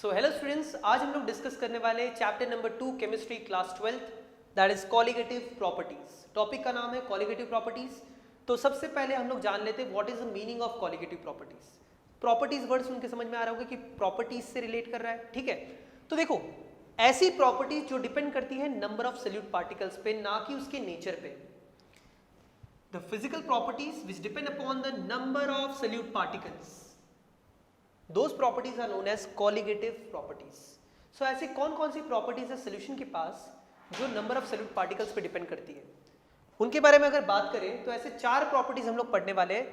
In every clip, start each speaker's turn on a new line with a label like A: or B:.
A: So hello students, आज हम लोग डिस्कस करने वाले chapter number 2 chemistry class 12th that is colligative properties. Topic का नाम है कॉलिगेटिव प्रॉपर्टीज। तो सबसे पहले हम लोग जान लेते हैं what is the meaning of colligative properties. Properties word सुन के समझ में आ रहा होगा कि प्रॉपर्टीज से रिलेट कर रहा है, ठीक है। तो देखो, ऐसी प्रॉपर्टीज जो डिपेंड करती है नंबर ऑफ सोल्यूट पार्टिकल्स पे, ना कि उसके नेचर पे। The physical properties which depend upon the number of solute particles, those properties are known as colligative properties. So ऐसी कौन कौन सी प्रॉपर्टीज है सोल्यूशन के पास जो नंबर ऑफ सोल्यूट पार्टिकल्स पे डिपेंड करती है, उनके बारे में अगर बात करें तो ऐसे चार प्रॉपर्टीज हम लोग पढ़ने वाले हैं।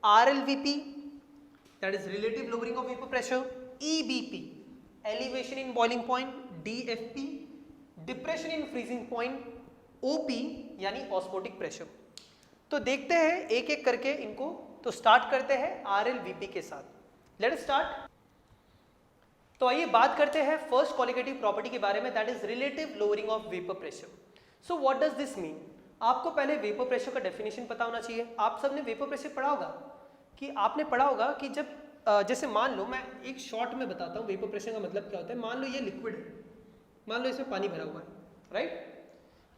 A: RLVP that is relative lowering of vapour pressure, EBP elevation in boiling point, DFP depression in freezing point, OP यानी ऑस्मोटिक प्रेशर। तो देखते हैं एक एक करके इनको। तो स्टार्ट करते हैं RLVP के साथ। Let us start. तो आइए बात करते हैं फर्स्ट कॉलिगेटिव प्रॉपर्टी के बारे में, that is relative lowering of vapour pressure. So what does this mean? आपको पहले वेपर प्रेशर का डेफिनेशन पता होना चाहिए। आप सबने वेपर प्रेशर पढ़ा होगा कि आपने पढ़ा होगा कि जब जैसे मान लो, मैं एक शॉर्ट में बताता हूँ वेपर प्रेशर का मतलब क्या होता है। मान लो ये लिक्विड है, मान लो इसमें पानी भरा हुआ है, राइट।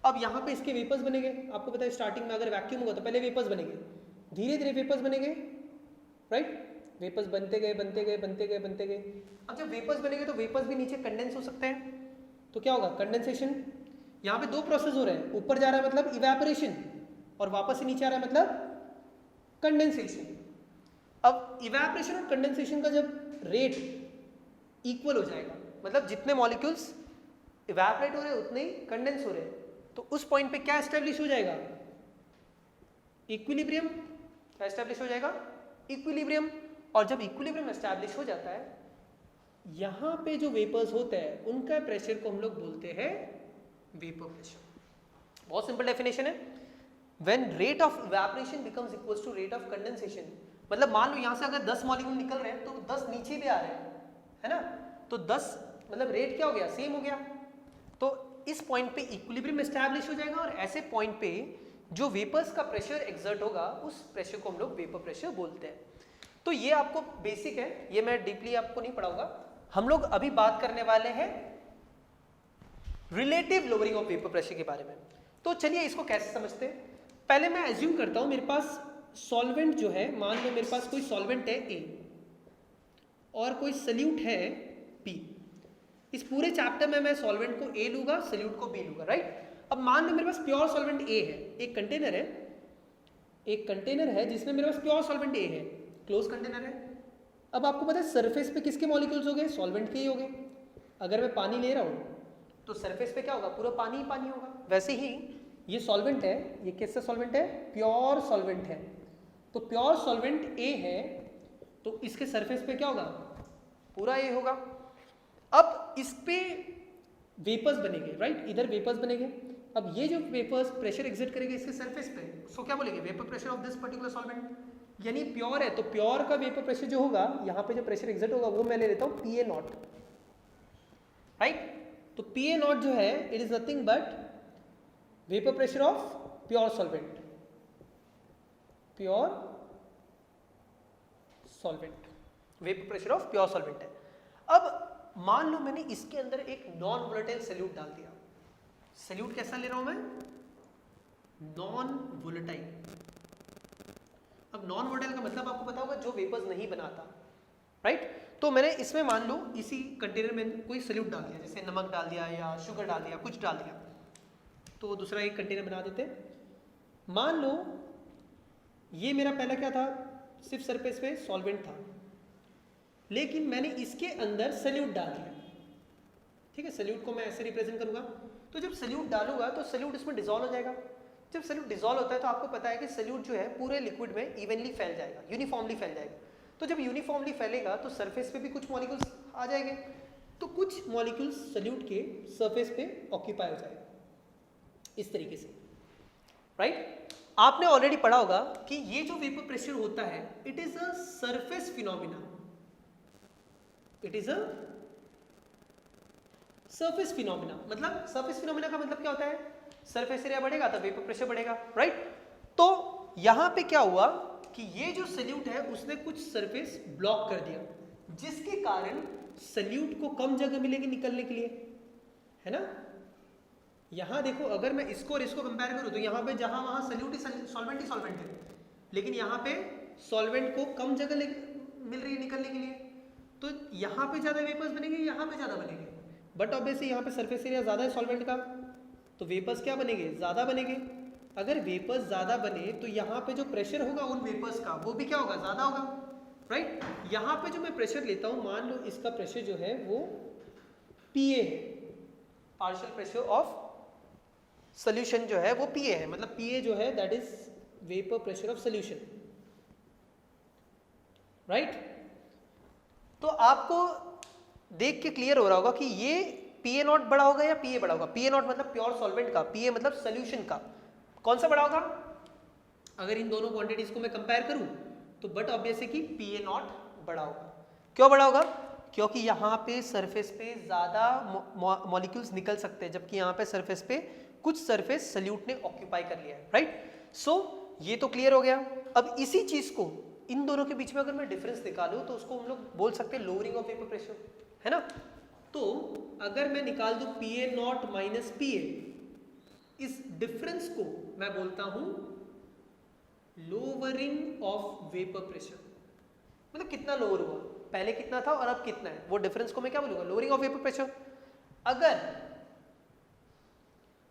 A: अब यहाँ पे इसके वेपर्स बनेंगे। आपको पता है स्टार्टिंग में अगर वैक्यूम होगा तो पहले वेपर्स बनेंगे, धीरे धीरे वेपर्स बनेंगे, राइट। वेपर्स बनते गए बनते गए बनते गए बनते गए। अब जब वेपर्स बनेंगे तो वेपर्स भी नीचे कंडेंस हो सकते हैं। तो क्या होगा? कंडेंसेशन। यहाँ पे दो प्रोसेस हो रहे हैं, ऊपर जा रहा है मतलब इवेपोरेशन और वापस से नीचे आ रहा है मतलब कंडेंसेशन। अब इवेपोरेशन और कंडेंसेशन का जब रेट इक्वल हो जाएगा, मतलब जितने मॉलिक्यूल्स इवेपोरेट हो रहे हैं उतने ही कंडेंस हो रहे हैं, तो उस पॉइंट पे क्या एस्टेब्लिश हो जाएगा? इक्विलिब्रियम। क्या एस्टेब्लिश हो जाएगा? इक्विलिब्रियम। और जब इक्विलिब्रियम एस्टैब्लिश हो जाता है, यहां पे जो वेपर्स होते हैं उनका प्रेशर को हम लोग बोलते हैं वेपर प्रेशर। बहुत सिंपल डेफिनेशन है। When rate of evaporation becomes equals to rate of condensation, मतलब मान लो यहां से अगर 10 मॉलिक्यूल निकल रहे हैं तो 10 नीचे भी आ रहे हैं, है ना। तो 10 मतलब रेट क्या हो गया? सेम हो गया। तो इस पॉइंट पे इक्विलिब्रियम एस्टैब्लिश हो जाएगा और ऐसे पॉइंट पे जो वेपर्स का प्रेशर एक्सर्ट होगा उस प्रेशर को हम लोग वेपर प्रेशर बोलते हैं। तो ये आपको बेसिक है, ये मैं डीपली आपको नहीं पढ़ाऊंगा। हम लोग अभी बात करने वाले हैं relative lowering of vapour pressure के बारे में। तो चलिए इसको कैसे समझते हैं। पहले मैं एज्यूम करता हूं मेरे पास सॉल्वेंट जो है, मान लो मेरे पास कोई सॉल्वेंट है A और कोई सल्यूट है B। इस पूरे चैप्टर में मैं सॉल्वेंट को A लूंगा, सल्यूट को B लूंगा, राइट। अब मान लो मेरे पास प्योर सॉल्वेंट A है, एक कंटेनर है जिसमें मेरे पास प्योर सॉल्वेंट A है, क्लोज कंटेनर है। अब आपको पता है सरफेस पे किसके मॉलिक्यूल्स हो गए? सॉल्वेंट के ही हो गए। अगर मैं पानी ले रहा हूं तो सरफेस पे क्या होगा? पूरा पानी ही पानी होगा। वैसे ही ये सॉल्वेंट है, ये किसका सॉल्वेंट है? प्योर सॉल्वेंट है। तो प्योर सॉल्वेंट ए है तो इसके सरफेस पे क्या होगा? पूरा ए होगा। अब इस पे वेपर्स बनेंगे, राइट, इधर वेपर्स बनेंगे। अब ये जो वेपर्स प्रेशर एग्जिट करेंगे इसके सरफेस पे, सो क्या बोलेंगे? Vapour pressure of this particular solvent. यानी प्योर है तो प्योर का वेपर प्रेशर जो होगा, यहाँ पे जो प्रेशर एग्जिट होगा वो मैं ले लेता हूँ PA0, राइट। तो PA0 जो है it is nothing but vapour pressure of pure solvent, pure solvent, vapour pressure of pure solvent है। अब मान लो मैंने इसके अंदर एक नॉन वोलेटाइल सॉल्यूट डाल दिया। सॉल्यूट कैसा ले रहा हूं मैं? Non volatile. अब नॉन वोलेटाइल का मतलब आपको पता होगा जो वेपर्स नहीं बनाता, राइट। तो मैंने इसमें मान लो इसी कंटेनर में कोई सॉल्यूट डाल दिया, जैसे नमक डाल दिया या शुगर डाल दिया, कुछ डाल दिया, तो दूसरा एक कंटेनर बना देते। मान लो ये मेरा पहला क्या था? सिर्फ सरफेस पे सॉल्वेंट था, लेकिन मैंने इसके अंदर सॉल्यूट डाल दिया, ठीक है। सॉल्यूट को मैं ऐसे रिप्रेजेंट करूंगा। तो जब सॉल्यूट डालूंगा तो सॉल्यूट इसमें डिसॉल्व हो जाएगा। जब सॉल्यूट डिसॉल्व होता है तो आपको पता है कि सॉल्यूट जो है पूरे लिक्विड में इवनली फैल जाएगा, यूनिफॉर्मली फैल जाएगा। तो जब यूनिफॉर्मली फैलेगा तो सरफेस पे भी कुछ मॉलिक्यूल्स आ जाएंगे, तो कुछ मॉलिक्यूल्स सॉल्यूट के सरफेस पे ऑक्यूपाई हो जाएगा इस तरीके से, राइट। आपने ऑलरेडी पढ़ा होगा कि ये जो वेपर प्रेशर होता है it is a surface phenomena, it is a surface phenomena. मतलब सरफेस फिनोमिना का मतलब क्या होता है? सरफेस एरिया बढ़ेगा तो वेपर प्रेशर बढ़ेगा, राइट। तो यहां पे क्या हुआ कि ये जो सॉल्यूट है उसने कुछ सरफेस ब्लॉक कर दिया, जिसके कारण सल्यूट को कम जगह मिलेगी निकलने के लिए, है ना। यहां देखो अगर मैं इसको और इसको कंपेयर करूं तो यहाँ पे जहां वहां सल्यूट ही सॉल्वेंट है, लेकिन यहाँ पे सॉल्वेंट को कम जगह मिल रही है निकलने के लिए, तो यहाँ पे ज्यादा वेपर्स बनेंगे, यहाँ पे ज्यादा बनेंगे। बट ऑब्वियसली यहाँ पे सरफेस एरिया ज्यादा है सॉल्वेंट का, तो वेपर्स क्या बनेंगे, ज्यादा बनेंगे। अगर वेपर्स ज्यादा बने तो यहाँ पे जो प्रेशर होगा उन वेपर्स का वो भी क्या होगा, ज्यादा होगा, राइट। यहाँ पे जो मैं प्रेशर लेता हूँ, मान लो इसका प्रेशर जो है वो PA है, पार्शियल प्रेशर ऑफ सोल्यूशन जो है वो PA है, मतलब PA जो है that is vapour pressure of solution, right. तो आपको देख के क्लियर हो रहा होगा कि ये PA नॉट बड़ा होगा या PA बड़ा होगा। PA नॉट मतलब प्योर सॉल्वेंट का, PA मतलब सोल्यूशन का। कौन सा बड़ा होगा अगर इन दोनों क्वांटिटीज को मैं कंपेयर करूं तो, बट ऑब्वियस है कि PA नॉट बड़ा होगा। क्यों बड़ा होगा, क्योंकि यहाँ पे सरफेस पे ज्यादा मॉलिक्यूल्स निकल सकते हैं, जबकि यहाँ पे सरफेस पे कुछ सरफेस सल्यूट ने ऑक्यूपाई कर लिया है, राइट। सो ये तो क्लियर हो गया। अब इसी चीज को इन दोनों के बीच में अगर मैं डिफरेंस निकालूं तो उसको हम लोग बोल सकते हैं लोअरिंग ऑफ वेपर प्रेशर, है ना। तो अगर मैं निकाल दूं PA नॉट माइनस PA, इस डिफरेंस को मैं बोलता हूं लोअरिंग ऑफ वेपर प्रेशर। मतलब कितना लोअर हुआ, पहले कितना था और अब कितना है, वो डिफरेंस को मैं क्या बोलूंगा, लोअरिंग ऑफ वेपर प्रेशर।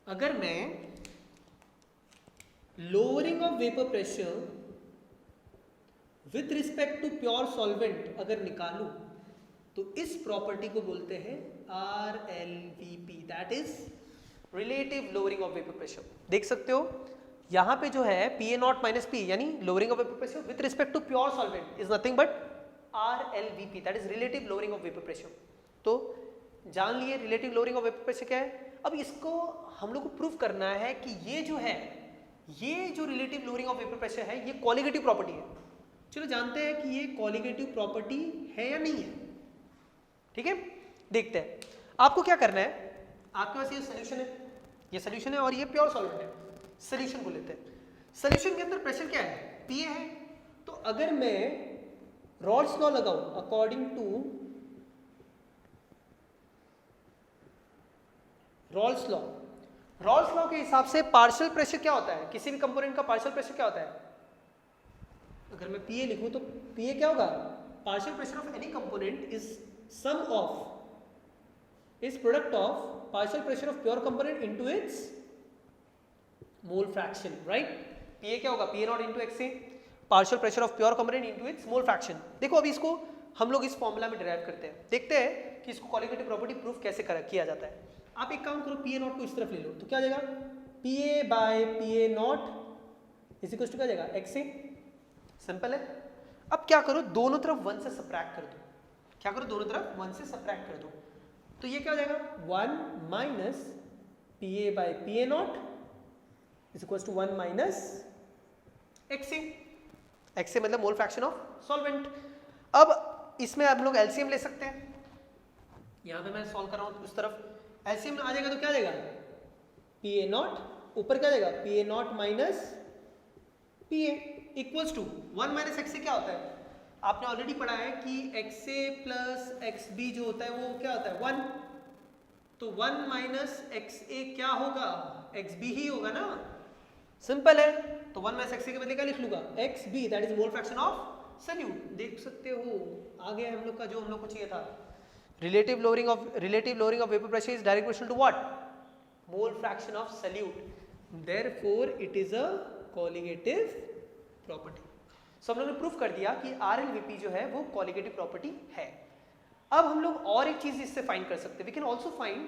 A: अगर मैं lowering of vapour pressure with respect to pure solvent अगर निकालूं तो इस प्रॉपर्टी को बोलते हैं RLVP, that is relative lowering of vapour pressure. देख सकते हो यहां पे जो है PA नॉट माइनस P यानी lowering of vapour pressure with respect to pure solvent is nothing but RLVP, that is relative lowering of vapour pressure. तो जान लिए relative lowering of vapour pressure क्या है। अब इसको हम लोग को प्रूव करना है कि ये जो relative lowering of vapour pressure है ये कॉलिगेटिव प्रॉपर्टी है। चलो जानते हैं कि ये कॉलिगेटिव प्रॉपर्टी है या नहीं है, ठीक है। देखते हैं आपको क्या करना है। आपके पास ये सोल्यूशन है और ये प्योर सॉल्वेंट है। सोल्यूशन को लेते हैं, सोल्यूशन के अंदर प्रेशर क्या है, PA है। तो अगर मैं रॉल्स लॉ लगाऊं अकॉर्डिंग टू रॉल्स लॉ के हिसाब से पार्शियल प्रेशर क्या होता है, किसी भी कंपोनेंट का पार्शियल प्रेशर क्या होता है। अगर मैं PA लिखूं तो PA क्या होगा, partial pressure of any component is sum of is product of partial pressure of pure component into its mole fraction, right. PA क्या होगा, PA not into XA, partial pressure of pure component into its mole fraction. देखो अभी इसको हम लोग इस formula में derive करते हैं, देखते हैं कि इसको कॉलिगेटिव प्रॉपर्टी प्रूफ कैसे किया जाता है। आप एक काम करो, PA नॉट को इस तरफ ले लो तो क्या आ जाएगा, PA by PA not is equal to क्या आ जाएगा, XA। सिंपल है। अब क्या करो, दोनों तरफ 1 से सबट्रैक्ट कर दो। क्या करो, दोनों तरफ 1 से सबट्रैक्ट कर दो तो ये क्या हो जाएगा, 1 minus PA by PA not is equal to 1 minus XA। XA मतलब मोल फ्रैक्शन ऑफ सॉल्वेंट। अब इसमें आप लोग LCM ले सकते हैं। यहां पे मैं सॉल्व कर रहा हूं उस तरफ, LCM आ जाएगा तो क्या आ जाएगा, PA नॉट ऊपर क्या आ जाएगा, PA not minus PA equals to 1 minus XA क्या होता है, आपने ऑलरेडी पढ़ा है कि XA प्लस XB जो होता है वो क्या होता है 1, तो 1 माइनस XA क्या होगा, XB ही होगा ना, सिंपल है। तो 1 माइनस XA के बदले क्या लिख लूंगा, XB, that is mole fraction of solute. देख सकते हो आ गया हम लोग का जो हम लोग को चाहिए था। relative lowering of vapor pressure is direct proportional to what, mole fraction of solute, therefore it is a colligative property। so हम लोगों ने प्रूफ कर दिया कि RLVP जो है वो colligative property है। अब हम लोग और एक चीज इससे फाइंड कर सकते हैं, we can also find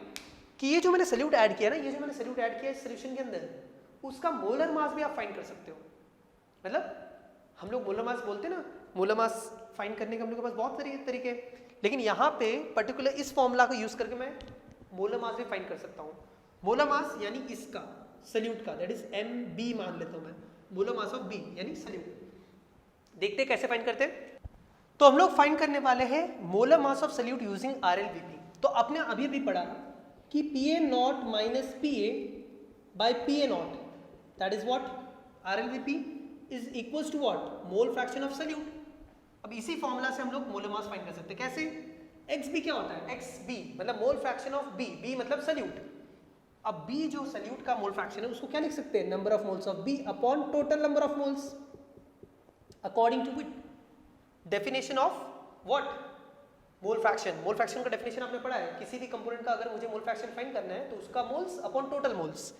A: कि ये जो मैंने solute ऐड किया ना, ये जो मैंने solute ऐड किया इस सोल्यूशन के अंदर, उसका मोलर मास भी आप फाइंड कर सकते हो। मतलब हम लोग मोलर मास बोलते हैं ना, मोलर मास फाइंड करने के हम लोग के पास बहुत तरीके, लेकिन यहाँ पे पर्टिकुलर इस फॉर्मूला को यूज करके मैं मोलर मास भी फाइंड कर सकता हूँ। मोलर मास यानी इसका सल्यूट का, दैट इज MB मान लेता हूँ मैं, मोलर मास ऑफ B यानी सल्यूट। देखते हैं कैसे फाइंड करते हैं। तो हम लोग फाइंड करने वाले हैं molar mass of solute using RLVP। तो आपने अभी भी पढ़ा कि PA not minus PA by PA not, that is what, RLVP is equals to what, mole fraction of solute. अब इसी फॉर्मूला से हम लोग मोलर मास फाइंड कर सकते हैं। कैसे? XB क्या होता है? XB मतलब mole fraction of B, B मतलब सल्यूट। अब B जो सल्यूट का मोल फ्रैक्शन है उसको क्या लिख सकते हैं? Number of moles of B upon total number of moles, according to which definition of what? Mole fraction. Mole fraction का डेफिनेशन आपने पढ़ा है, किसी भी कंपोनेंट का अगर मुझे मोल फ्रैक्शन फाइंड करना है तो उसका मोल्स अपॉन टोटल मोल्स।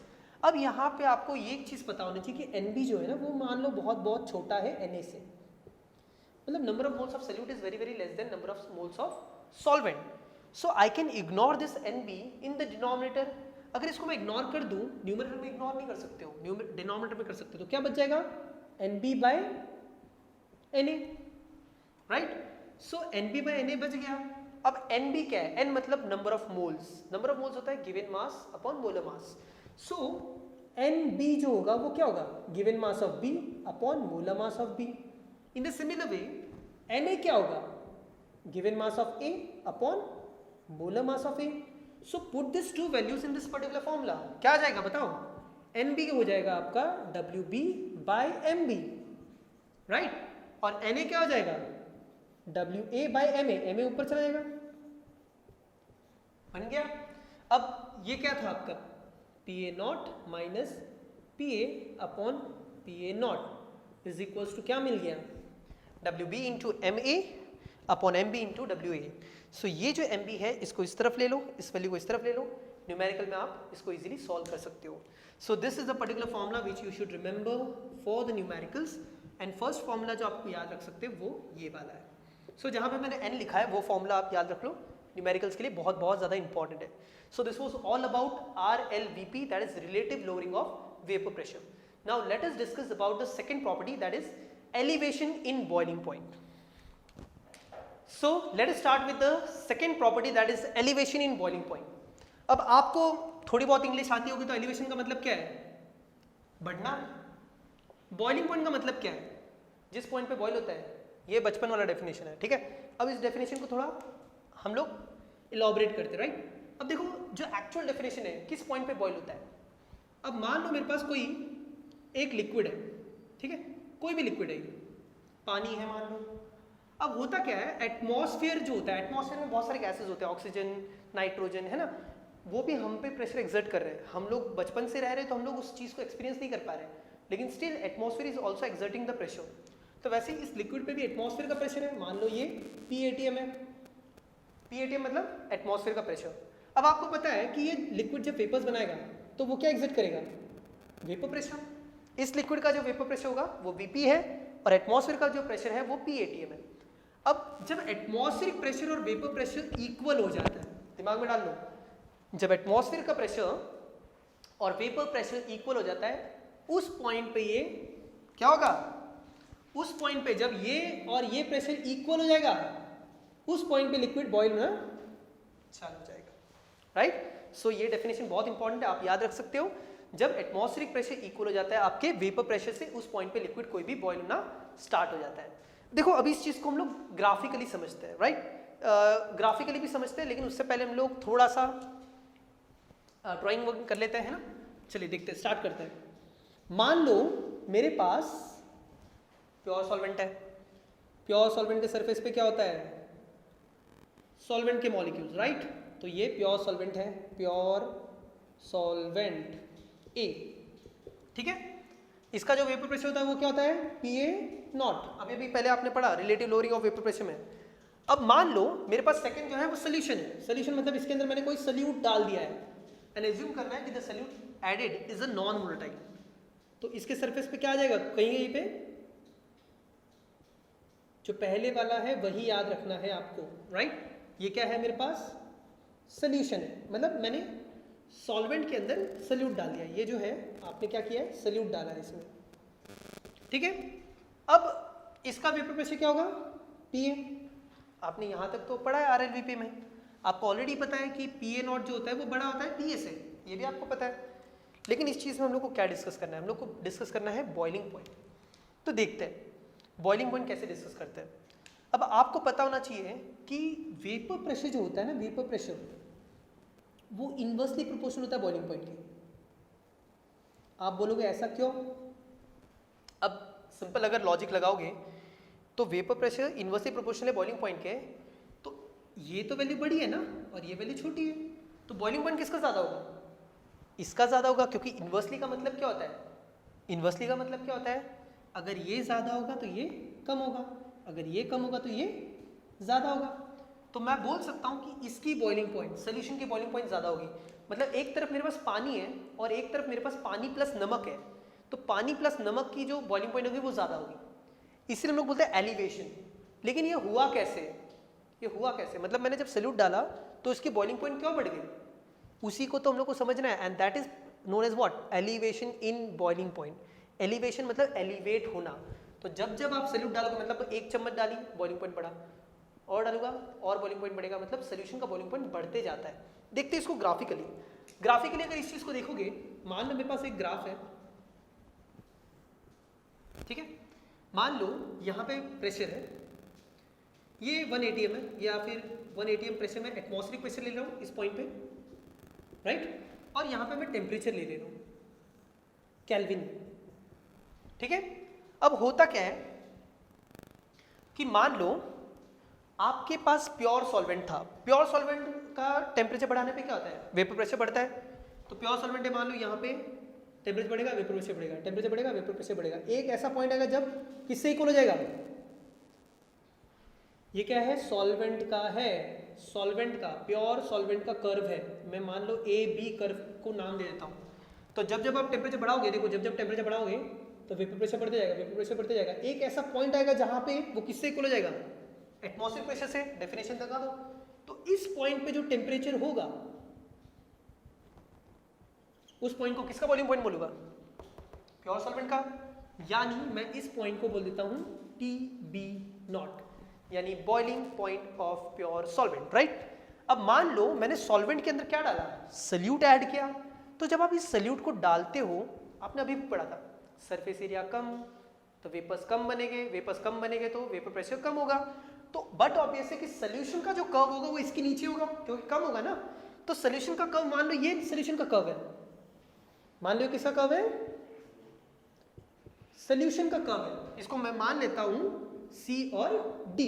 A: अब यहाँ पे आपको ये एक चीज पता होनी चाहिए कि NB जो है ना वो मान लो बहुत बहुत छोटा है Na से, मतलब number of moles of solute is very less than number of moles of solvent. So I can ignore this NB in the denominator. अगर इसको मैं इग्नोर कर दूं, न्यूमरेटर में इग्नोर नहीं कर सकते हो, डिनोमिनेटर में कर सकते हो, तो क्या बच जाएगा? NB by Na, right? So NB by Na बच गया। अब NB क्या है? N मतलब number of moles, number of moles होता है given mass upon molar mass. So NB जो होगा वो क्या होगा? Given mass of B upon molar mass of B। In the similar way Na क्या होगा? Given mass of A upon molar mass of A। So put this two values in this particular formula, क्या आ जाएगा बताओ? NB हो जाएगा आपका WB by MB, right? और Na क्या हो जाएगा? WA by MA, MA ऊपर चला जाएगा, बन गया। अब ये क्या था आपका? PA not minus PA upon PA not is equals to क्या मिल गया? WB into MA upon MB into WA। So ये जो MB है इसको इस तरफ ले लो, इस वैल्यू को इस तरफ ले लो, न्यूमेरिकल में आप इसको इजीली सॉल्व कर सकते हो। So this is the particular formula which you should remember for the numericals. And first formula जो आपको याद रख सकते हैं वो ये वाला है। सो जहाँ पे मैंने n लिखा है वो फॉर्मूला आप याद रख लो, न्यूमेरिकल्स के लिए बहुत बहुत ज़्यादा इंपॉर्टेंट है। So this was all about RLVP, that is relative lowering of vapour pressure. Now let us discuss about the second property, that is elevation in boiling point. So let us start with the second property, that is elevation in boiling point. अब आपको थोड़ी बहुत English आती होगी तो elevation का मतलब क्या है? बढ़ना। बॉइलिंग पॉइंट का मतलब क्या है? जिस पॉइंट पे बॉयल होता है। ये बचपन वाला डेफिनेशन है, ठीक है? अब इस डेफिनेशन को थोड़ा हम लोग इलॉबरेट करते हैं, राइट? अब देखो जो एक्चुअल डेफिनेशन है किस पॉइंट पे बॉयल होता है। अब मान लो मेरे पास कोई एक लिक्विड है, ठीक है? कोई भी लिक्विड है, पानी है मान लो। अब होता क्या है, एटमॉस्फेयर जो होता है, एटमॉस्फेयर में बहुत सारे गैसेस होते हैं, ऑक्सीजन, नाइट्रोजन, है ना, वो भी हम पे प्रेशर एक्सर्ट कर रहे हैं। हम लोग बचपन से रह रहे हैं तो हम लोग उस चीज़ को एक्सपीरियंस नहीं कर पा रहे, लेकिन still atmosphere is also exerting the pressure. तो वैसे ही इस लिक्विड पे भी एटमॉस्फेयर का प्रेशर है। मान लो ये PATM है, PATM मतलब एटमॉस्फेयर का प्रेशर। अब आपको पता है कि ये लिक्विड जब वेपर्स बनाएगा तो वो क्या एक्सर्ट करेगा? Vapour pressure. इस लिक्विड का जो वेपर प्रेशर होगा वो VP है और एटमॉस्फेयर का जो प्रेशर है वो PATM है। अब जब एटमॉस्फेरिक प्रेशर और वेपर प्रेशर इक्वल हो जाता है, दिमाग में डाल लो, जब एटमॉस्फेयर का प्रेशर और वेपर प्रेशर इक्वल हो जाता है उस पॉइंट पे ये क्या होगा? उस पॉइंट पे जब ये और ये प्रेशर इक्वल हो जाएगा उस पॉइंट पे लिक्विड बॉयल होना चालू हो जाएगा, राइट? सो ये डेफिनेशन बहुत इंपॉर्टेंट है, आप याद रख सकते हो। जब एटमॉस्फेरिक प्रेशर इक्वल हो जाता है आपके वेपर प्रेशर से, उस पॉइंट पे लिक्विड कोई भी बॉयल होना स्टार्ट हो जाता है। देखो अभी इस चीज़ को हम लोग ग्राफिकली समझते हैं, राइट? ग्राफिकली भी समझते हैं, लेकिन उससे पहले हम लोग थोड़ा सा ड्राइंग वर्क कर लेते हैं ना। चलिए देखते हैं, स्टार्ट करते हैं। मान लो मेरे पास प्योर सॉल्वेंट है। प्योर सॉल्वेंट के सरफेस पे क्या होता है? सॉल्वेंट के मॉलिक्यूल्स, राइट? तो ये प्योर सॉल्वेंट है, प्योर सॉल्वेंट A, ठीक है? इसका जो वेपर प्रेशर होता है वो क्या होता है? PA not. अभी पहले आपने पढ़ा relative lowering of vapour pressure में। अब मान लो मेरे पास सेकंड जो है वो सोल्यूशन है। सोल्यूशन मतलब इसके अंदर मैंने कोई सोल्यूट डाल दिया है एंड एज्यूम करना है कि the solute added is a non volatile. तो इसके सरफेस पे क्या आ जाएगा? कहीं यहीं पे जो पहले वाला है वही याद रखना है आपको, राइट? ये क्या है मेरे पास? सोल्यूशन है, मतलब मैंने सॉल्वेंट के अंदर सोल्यूट डाल दिया। ये जो है आपने क्या किया है? सोल्यूट डाला है इसमें, ठीक है? अब इसका वेपर प्रेशर क्या होगा? PA। आपने यहाँ तक तो पढ़ा है RLVP में, आपको ऑलरेडी पता है कि PA नॉट जो होता है वो बड़ा होता है PA से, ये भी आपको पता है। लेकिन इस चीज़ में हम लोग को क्या डिस्कस करना है? हम लोग को डिस्कस करना है बॉइलिंग पॉइंट। तो देखते हैं बॉइलिंग पॉइंट कैसे डिस्कस करते हैं। अब आपको पता होना चाहिए कि वेपर प्रेशर जो होता है ना, वेपर प्रेशर वो इनवर्सली प्रोपोर्शनल होता है बॉइलिंग पॉइंट के। आप बोलोगे ऐसा क्यों? अब सिंपल अगर लॉजिक लगाओगे तो वेपर प्रेशर इन्वर्सली प्रोपोर्शनल है बॉइलिंग पॉइंट के, तो ये तो वैल्यू बड़ी है ना और ये वैल्यू छोटी है, तो बॉइलिंग पॉइंट किसका ज़्यादा होगा? इसका ज़्यादा होगा, क्योंकि इन्वर्सली का मतलब क्या होता है? इन्वर्सली का मतलब क्या होता है? अगर ये ज़्यादा होगा तो ये कम होगा, अगर ये कम होगा तो ये ज़्यादा होगा। तो मैं बोल सकता हूँ कि इसकी बॉइलिंग पॉइंट, सोल्यूशन की बॉइलिंग पॉइंट ज़्यादा होगी। मतलब एक तरफ मेरे पास पानी है और एक तरफ मेरे पास पानी प्लस नमक है, तो पानी प्लस नमक की जो बॉइलिंग पॉइंट होगी वो ज़्यादा होगी, इसलिए हम लोग बोलते हैं एलिवेशन। लेकिन ये हुआ कैसे? ये हुआ कैसे? मतलब मैंने जब सैल्यूट डाला तो इसकी बॉइलिंग पॉइंट क्यों बढ़ गई? उसी को तो हम लोग को समझना है, and that is known as what? Elevation in boiling point. Elevation मतलब एलिवेट होना। तो जब जब आप सैल्यूट डालोगे, मतलब एक चम्मच डाली बॉइलिंग पॉइंट बढ़ा, और डालूंगा और बॉइलिंग पॉइंट बढ़ेगा, मतलब सोल्यूशन का बॉइलिंग पॉइंट बढ़ते जाता है। देखते हैं इसको ग्राफिकली। ग्राफिकली अगर इस चीज को देखोगे, मान लो मेरे पास एक ग्राफ है, ठीक है, मान लो यहाँ पे प्रेशर है, ये 1 atm है, या फिर 1 atm प्रेशर में एटमॉस्फेरिक प्रेशर ले रहा हूँ इस पॉइंट पे, राइट, और यहाँ पे मैं टेम्परेचर ले रहा हूँ केल्विन, ठीक है। अब होता क्या है कि मान लो आपके पास प्योर सॉल्वेंट था, प्योर सॉल्वेंट का टेम्परेचर बढ़ाने पे क्या होता है? वेपर प्रेशर बढ़ता है। तो प्योर सॉल्वेंट है, मान लो यहाँ पे टेम्परेचर बढ़ेगा, वेपर प्रेशर बढ़ेगा, टेम्परेचर बढ़ेगा, वेपर प्रेशर बढ़ेगा। एक ऐसा पॉइंट आएगा जब किससे इक्वल हो जाएगा? ये क्या है? सॉल्वेंट का है, सॉल्वेंट का, प्योर सॉल्वेंट का कर्व है। मैं मान लो ए बी कर्व को नाम दे देता हूँ। तो जब जब आप टेम्परेचर बढ़ाओगे, देखो जब जब टेम्परेचर बढ़ाओगे तो वेपर प्रेशर बढ़ते जाएगा, वेपर प्रेशर बढ़ते जाएगा। एक ऐसा पॉइंट आएगा जहाँ पे वो किससे इक्वल हो जाएगा? एटमॉस्फेरिक प्रेशर से। डेफिनेशन लगा दो। तो इस पॉइंट पे जो टेम्परेचर होगा, उस पॉइंट को किसका बॉइलिंग पॉइंट बोलूंगा? प्योर सॉल्वेंट का। यानी मैं इस पॉइंट को बोल देता हूं TB नॉट, यानी boiling point of pure solvent, right. अब मान लो मैंने सॉल्वेंट के अंदर क्या डाला? सल्यूट ऐड किया। तो जब आप इस सल्यूट को डालते हो, आपने अभी भी पढ़ा था, सरफेस एरिया कम तो वेपर्स कम बनेंगे, वेपर्स कम बनेंगे तो वेपर प्रेशर कम होगा। तो बट ऑब्वियस है कि सोल्यूशन का जो कर्व होगा वो इसके नीचे होगा, क्योंकि कम होगा ना। तो सोल्यूशन का कर्व, मान लो ये सोल्यूशन का कर्व है, मान लो किसका कर्व है? सोल्यूशन का कर्व है। इसको मैं मान लेता हूं C और D।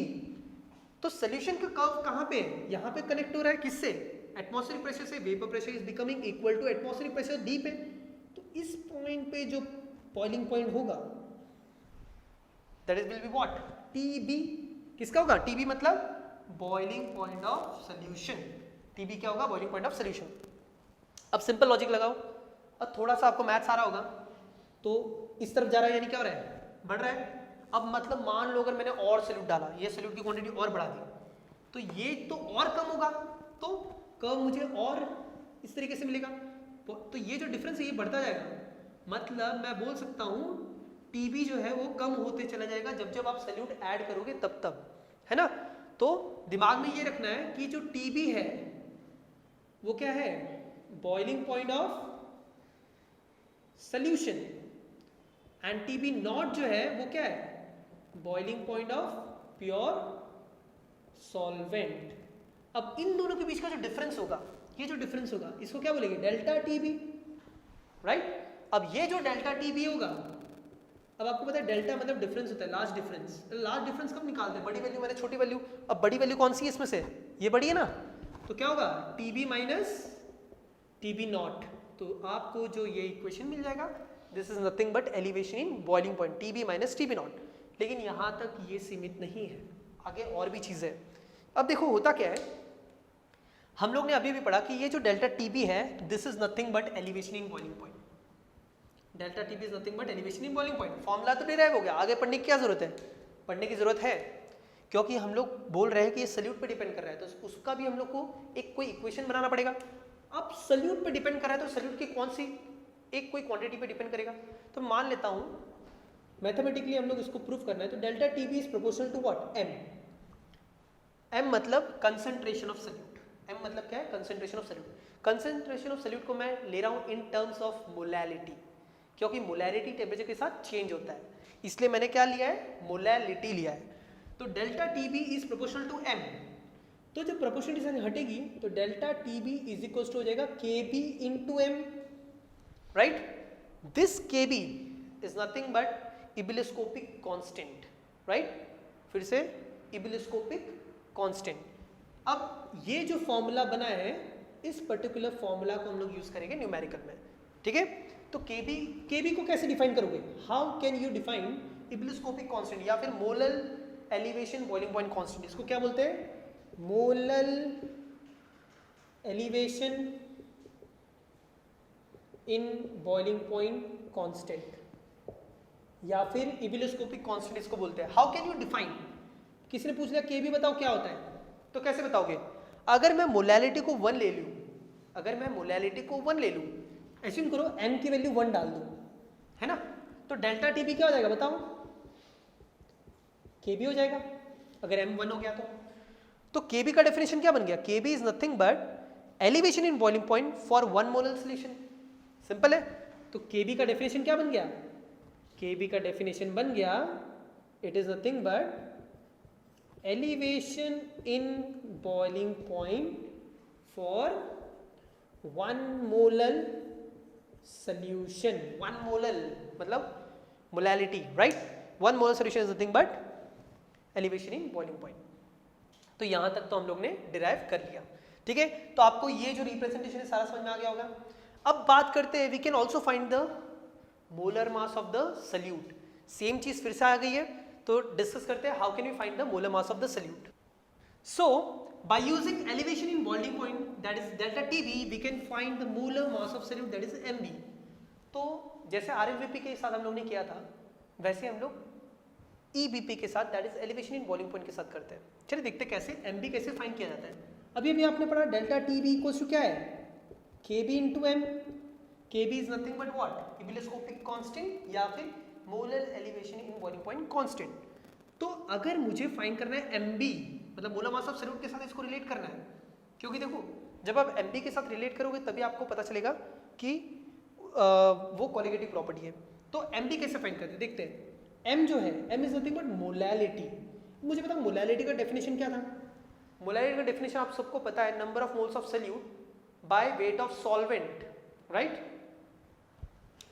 A: तो सोल्यूशन का कर्व कहां पे है? यहां पे कनेक्ट हो रहा है किससे? एटमॉस्फेरिक प्रेशर से। Vapour pressure is becoming equal to atmospheric pressure D पे। तो इस पॉइंट पे जो बॉइलिंग पॉइंट होगा, that is will be what? TB। किसका होगा? TB मतलब boiling point of solution. TB क्या होगा? Boiling point of solution. अब सिंपल लॉजिक लगाओ। अब थोड़ा सा आपको मैथ्स आ रहा होगा, तो इस तरफ जा रहा है, यानी क्या हो रहा है? बढ़ रहा है। अब मतलब मान लो अगर मैंने और सॉल्यूट डाला, ये सॉल्यूट की क्वांटिटी और बढ़ा दी, तो ये तो और कम होगा, तो कर्व मुझे और इस तरीके से मिलेगा। तो ये जो डिफरेंस है ये बढ़ता जाएगा। मतलब मैं बोल सकता हूँ TB जो है वो कम होते चला जाएगा जब जब आप सॉल्यूट ऐड करोगे तब, है ना। तो दिमाग में ये रखना है कि जो TB है वो क्या है? Boiling point of solution. And TB not जो है वो क्या है? Boiling point of pure solvent. अब इन दोनों के बीच का जो डिफरेंस होगा, ये जो डिफरेंस होगा, इसको क्या बोलेंगे? Delta TB, right. अब ये जो डेल्टा TB होगा, अब आपको पता है डेल्टा मतलब डिफरेंस होता है, लार्ज डिफरेंस। लार्ज डिफरेंस कब निकालते हैं? बड़ी वैल्यू मैंने छोटी वैल्यू। अब बड़ी वैल्यू कौन सी है इसमें से? ये बड़ी है ना, तो क्या होगा? TB minus TB not. तो आपको जो ये इक्वेशन मिल जाएगा, this is nothing but elevation in boiling point, TB minus TB not. लेकिन यहाँ तक ये सीमित नहीं है, आगे और भी चीज़ें। अब देखो होता क्या है, हम लोग ने अभी भी पढ़ा कि ये जो डेल्टा TB है, this is nothing but elevation in boiling point. Delta TB is nothing but elevation in boiling point. Formula तो डिराइव हो गया, आगे पढ़ने की क्या जरूरत है? पढ़ने की जरूरत है, क्योंकि हम लोग बोल रहे हैं कि ये सल्यूट पे डिपेंड कर रहा है, तो उसका भी हम लोग को एक कोई इक्वेशन बनाना पड़ेगा। अब सल्यूट पे डिपेंड कर रहा है तो सल्यूट की कौन सी एक कोई क्वांटिटी पे डिपेंड करेगा। तो मान लेता हूँ मैथमेटिकली हम लोग इसको प्रूव करना है, तो delta TB is proportional to what? M। M मतलब कंसंट्रेशन ऑफ सल्यूट। M मतलब क्या है? Concentration of solute. Concentration of solute को मैं ले रहा हूँ इन टर्म्स ऑफ मोलैलिटी, क्योंकि मोलैलिटी टेम्परेचर के साथ चेंज होता है, इसलिए मैंने क्या लिया है? मोलैलिटी लिया है। तो delta TB is proportional to M। तो जब प्रोपोर्शनलिटी साइन हटेगी तो delta TB is equal to हो जाएगा KB into M, right. This KB is nothing but ebullioscopic constant, right. फिर से इबिलिस्कोपिक कांस्टेंट। अब ये जो फॉर्मूला बना है, इस पर्टिकुलर फॉर्मूला को हम लोग यूज करेंगे न्यूमेरिकल में, ठीक है। तो केबी को कैसे डिफाइन करोगे? How can you define ebullioscopic constant या फिर molal elevation boiling point constant? इसको क्या बोलते हैं? Molal elevation in boiling point constant या फिर इबिलिस्कोपिक कांस्टेंट इसको बोलते हैं। How can you define? किसी ने पूछ लिया केबी बताओ क्या होता है, तो कैसे बताओगे? अगर मैं मोलैलिटी को 1 ले लूं, अगर मैं मोलैलिटी को 1 ले लूं, एज्यूम करो m की वैल्यू 1 डाल दूं, है ना, तो डेल्टा टीबी क्या हो जाएगा बताओ? केबी हो जाएगा अगर m 1 हो गया तो केबी का डेफिनेशन क्या बन गया? KB is nothing but elevation in boiling point for 1 molar solution. Simple है। तो केबी का डेफिनेशन क्या बन गया? केबी का डेफिनेशन बन गया it is nothing but elevation in boiling point for 1 molar solution. 1 molar मतलब molality, right? 1 molar solution is nothing but elevation in boiling point. तो यहां तक तो हम लोग ने डिराइव कर लिया, ठीक है। तो आपको ये जो रिप्रेजेंटेशन है सारा समझ में आ गया होगा। अब बात करते हैं, we can also find the molar mass of the solute. Same चीज फिर से आ गई है, तो डिस्कस करते हैं how can we find the molar mass of the solute. So by using elevation in boiling point that is delta TB we can find the molar mass of solute that is MB. तो जैसे आरएलवीपी के साथ हम लोग ने किया था, वैसे हम लोग ईबीपी के साथ that is elevation in boiling point के साथ करते हैं। चलिए देखते हैं कैसे एमबी कैसे फाइंड किया जाता है। अभी भी आपने पढ़ा डेल्टा टीबी इक्वल्स टू क्या है? KB into M. KB is nothing but what? Ebullioscopic constant या फिर molar elevation in boiling point constant. तो अगर मुझे फाइंड करना है एमबी मतलब मोलर मास ऑफ सॉल्यूट के साथ इसको रिलेट करना है, क्योंकि देखो जब आप एमबी के साथ रिलेट करोगे तभी आपको पता चलेगा कि वो कॉलिगेटिव प्रॉपर्टी है। तो एमबी कैसे फाइंड करते हैं देखते हैं। एम जो है, M is nothing but molality. मुझे बताओ मोलैलिटी का डेफिनेशन क्या था? मोलैलिटी का डेफिनेशन आप सबको पता है, number of moles of solute by weight of solvent, right?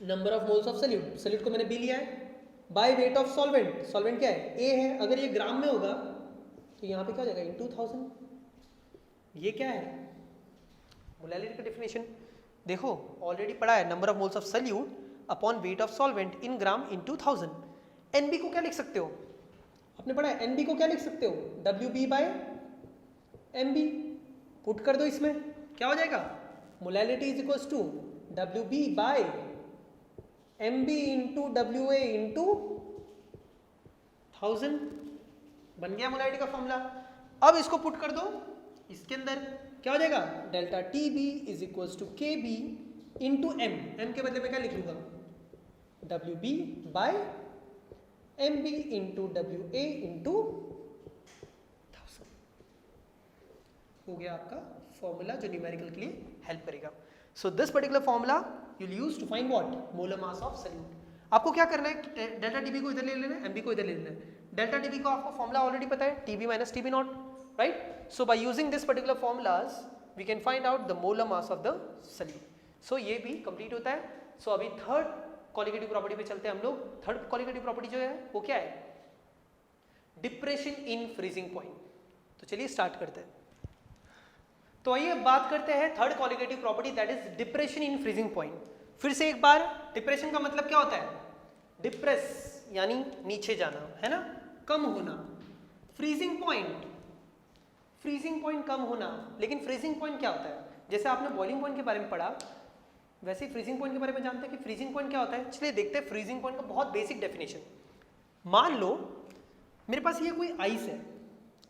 A: Number of moles of solute, solute को मैंने बी लिया है, by weight of solvent, solvent क्या है? ए है। अगर ये ग्राम में होगा तो यहाँ पे क्या हो जाएगा? इन 2000। ये क्या है? मोलैलिटी का डेफिनेशन देखो ऑलरेडी पढ़ा है, number of moles of solute upon weight of solvent in gram in 2000। NB को क्या लिख सकते हो? आपने पढ़ा है एनबी को क्या लिख सकते हो? WB by MB। पुट कर दो इसमें, क्या हो जाएगा? Molality is equals to WB by MB into WA into 1000। बन गया मोलैलिटी का फॉर्मूला। अब इसको पुट कर दो इसके अंदर, क्या हो जाएगा? Delta TB is equals to KB into M। M के बदले में क्या लिख लूंगा? WB by MB into WA into 1000। हो गया आपका फॉर्मूला जो न्यूमेरिकल के लिए हेल्प करेगा। So this particular formula you will use to find what? Molar mass of solute. आपको क्या करना है? डेल्टा टीबी को इधर ले लेना है, एमबी को इधर ले लेना है। डेल्टा टीबी को आपको फॉर्मूला ऑलरेडी पता है, TB minus TB naught, right? So by using this particular formulas we can find out the molar mass of the solute. सो ये भी कंप्लीट होता है। सो अभी थर्ड कॉलिगेटिव प्रॉपर्टी पे चलते हैं हम लोग। थर्ड कॉलिगेटिव प्रॉपर्टी जो है वो क्या है? Depression in freezing point. तो चलिए स्टार्ट करते हैं। तो आइए बात करते हैं third colligative property that is depression in freezing point. फिर से एक बार, डिप्रेशन का मतलब क्या होता है? डिप्रेस यानी नीचे जाना, है ना, कम होना। फ्रीजिंग पॉइंट, फ्रीजिंग पॉइंट कम होना। लेकिन फ्रीजिंग पॉइंट क्या होता है? जैसे आपने बॉइलिंग पॉइंट के बारे में पढ़ा, वैसे ही फ्रीजिंग पॉइंट के बारे में जानते हैं कि फ्रीजिंग पॉइंट क्या होता है। चलिए देखते हैं फ्रीजिंग पॉइंट का बहुत बेसिक डेफिनेशन। मान लो मेरे पास ये कोई आइस है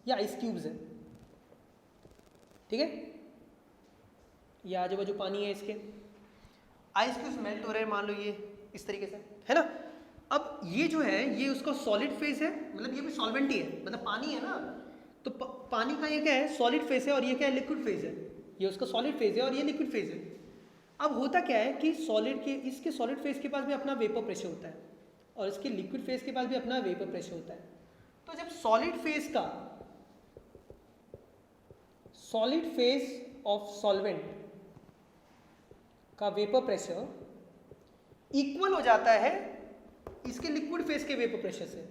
A: या आइस क्यूब्स है, ठीक है, ये आजू बाजू पानी है, इसके आइस क्यूब्स मेल्ट हो रहे हैं, मान लो ये इस तरीके से, है ना। अब ये जो है ये उसका सॉलिड फेज है, मतलब ये भी सॉल्वेंट ही है, मतलब पानी है ना, तो पानी का ये क्या है? सॉलिड फेज है, और ये क्या है? लिक्विड फेज है। ये उसका सॉलिड फेज है और ये लिक्विड फेज है। अब होता क्या है कि सॉलिड के, इसके सॉलिड फेज के पास भी अपना वेपर प्रेशर होता है और इसके लिक्विड फेज के पास भी अपना वेपर प्रेशर होता है। तो जब सॉलिड फेज का, सॉलिड फेज ऑफ सॉल्वेंट का वेपर प्रेशर इक्वल हो जाता है इसके लिक्विड फेज के वेपर प्रेशर से,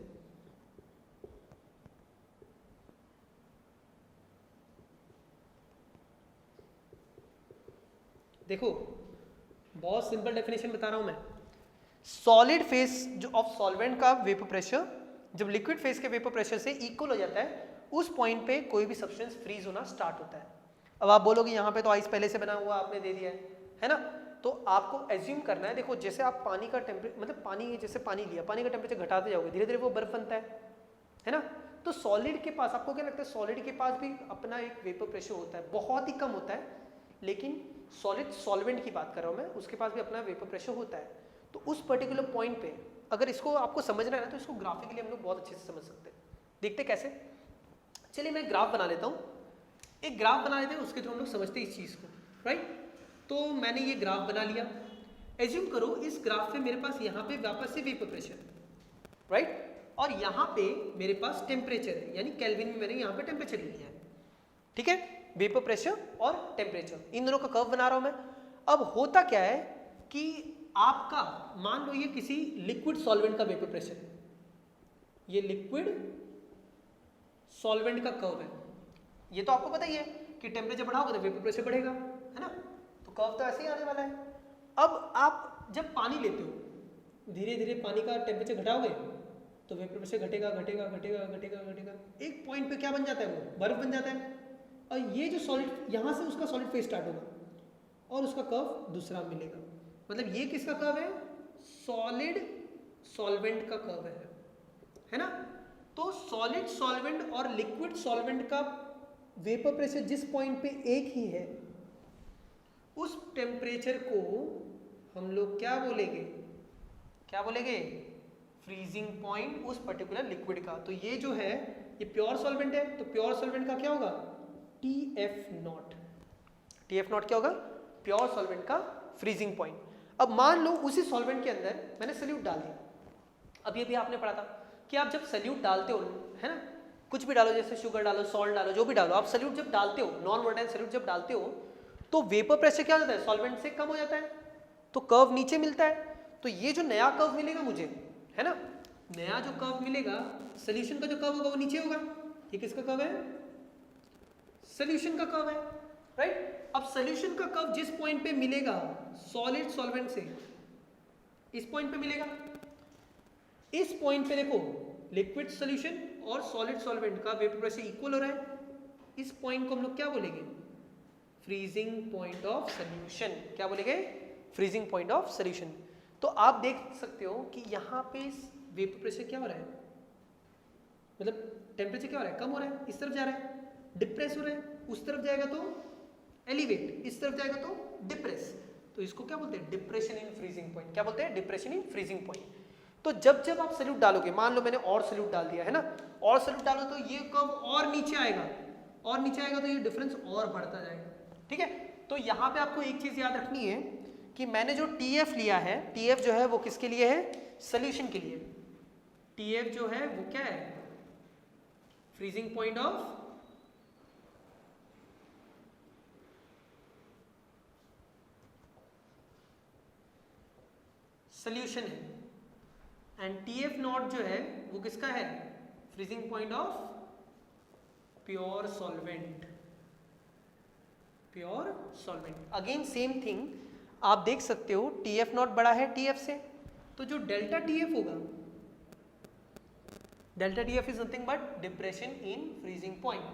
A: देखो बहुत सिंपल डेफिनेशन बता रहा हूं मैं। सॉलिड फेस जो ऑफ सॉल्वेंट का वेपर प्रेशर जब लिक्विड फेस के वेपर प्रेशर से इक्वल हो जाता है उस पॉइंट पे कोई भी सब्सटेंस फ्रीज होना स्टार्ट होता है। अब आप बोलोगे यहाँ पे तो आइस पहले से बना हुआ आपने दे दिया है ना, तो आपको एज्यूम करना है, देखो जैसे आप पानी का टेम्परेचर मतलब पानी जैसे पानी लिया, पानी का टेम्परेचर घटाते जाओगे धीरे धीरे वो बर्फ बनता है ना। तो सॉलिड के पास आपको क्या लगता है, सॉलिड के पास भी अपना एक वेपर प्रेशर होता है, बहुत ही कम होता है, लेकिन सॉलिड सॉल्वेंट की बात कर रहा हूँ मैं, उसके पास भी अपना वेपर प्रेशर होता है। तो उस पर्टिकुलर पॉइंट पे अगर इसको आपको समझना है ना तो इसको ग्राफिकली हम लोग बहुत अच्छे से समझ सकते हैं। देखते कैसे, चलिए मैं ग्राफ बना लेता हूँ, एक ग्राफ बना लेते हैं, उसके थ्रू हम लोग समझते हैं इस चीज़ को, राइट। तो मैंने ये ग्राफ बना लिया, एज्यूम करो इस ग्राफ पे मेरे पास यहाँ पे वापस से वेपर प्रेशर है, राइट, और यहाँ पे मेरे पास टेम्परेचर है, यानी केल्विन में मैंने यहाँ पे टेम्परेचर लिया है, ठीक है, वेपर प्रेशर और टेम्परेचर इन दोनों का कर्व बना रहा हूँ मैं। अब होता क्या है कि आपका मान लो ये किसी लिक्विड सॉल्वेंट का वेपर प्रेशर है, ये लिक्विड सॉल्वेंट का कर्व है, ये तो आपको पता ही है कि टेम्परेचर बढ़ाओगे तो वेपर प्रेशर बढ़ेगा, है ना, तो कर्व तो ऐसे ही आने वाला है। अब आप जब पानी लेते हो धीरे धीरे पानी का टेम्परेचर घटाओगे तो वेपर प्रेशर घटेगा घटेगा घटेगा घटेगा घटेगा, एक पॉइंट पे क्या बन जाता है, वो बर्फ बन जाता है, और ये जो सॉलिड यहाँ से उसका सॉलिड फेज स्टार्ट होगा और उसका कर्व दूसरा मिलेगा, मतलब ये किसका कर्व है, सॉलिड सॉल्वेंट का कर्व है ना। तो सॉलिड सॉल्वेंट और लिक्विड सॉल्वेंट का वेपर प्रेशर जिस पॉइंट पे एक ही है उस टेम्परेचर को हम लोग क्या बोलेंगे, फ्रीजिंग पॉइंट उस पर्टिकुलर लिक्विड का। तो ये जो है ये प्योर सॉल्वेंट है, तो प्योर सॉल्वेंट का क्या होगा, TF0, TF0 क्या होगा, प्योर सॉल्वेंट का फ्रीजिंग पॉइंट। अब मान लो उसी सॉल्वेंट के अंदर मैंने सल्यूट डाल दिया, अब ये भी आपने पढ़ा था कि आप जब सल्यूट डालते हो, है ना, कुछ भी डालो, जैसे शुगर डालो, सॉल्ट डालो, जो भी डालो, आप सल्यूट जब डालते हो, नॉन वोलेटाइल सल्यूट जब डालते हो तो वेपर प्रेशर क्या हो जाता है, सॉल्वेंट से कम हो जाता है, तो कर्व नीचे मिलता है। तो ये जो नया कर्व मिलेगा मुझे, है ना, नया जो कर्व मिलेगा सोल्यूशन का जो कर्व होगा वो नीचे होगा, ये किसका कर्व है, सोल्यूशन का कर्व है, राइट। अब सोल्यूशन का कर्व जिस पॉइंट पे मिलेगा सॉलिड सॉल्वेंट से, इस पॉइंट पे मिलेगा, इस पॉइंट पे देखो लिक्विड सोल्यूशन और सॉलिड सॉल्वेंट का वेपर प्रेशर इक्वल हो रहा है, इस पॉइंट को हम लोग क्या बोलेंगे, फ्रीजिंग पॉइंट ऑफ सोल्यूशन, क्या बोलेंगे, फ्रीजिंग पॉइंट ऑफ सोल्यूशन। तो आप देख सकते हो कि यहाँ पे वेपर प्रेशर क्या हो रहा है, मतलब टेम्परेचर क्या हो रहा है, कम हो रहा है, इस तरफ जा रहा है, डिप्रेस हो रहा है, उस तरफ जाएगा तो एलिवेट, इस तरफ जाएगा तो डिप्रेस, तो इसको क्या बोलते हैं, डिप्रेशन इन फ्रीजिंग पॉइंट, क्या बोलते हैं, डिप्रेशन इन फ्रीजिंग पॉइंट। तो जब जब आप सल्यूट डालोगे, मान लो मैंने और सल्यूट डाल दिया है ना, और सल्यूट डालो तो ये कर्व और नीचे आएगा, और नीचे आएगा तो ये डिफरेंस और बढ़ता जाएगा, ठीक है। तो यहाँ पे आपको एक चीज याद रखनी है कि मैंने जो TF लिया है, TF जो है वो किसके लिए है, सोल्यूशन के लिए, TF जो है वो क्या है, फ्रीजिंग पॉइंट ऑफ सोल्यूशन है, एंड TF0 जो है वो किसका है, freezing point of pure solvent, pure solvent. Again same thing आप देख सकते हो, TF0 बड़ा है TF से, तो जो डेल्टा TF होगा, delta TF is nothing but depression in freezing point.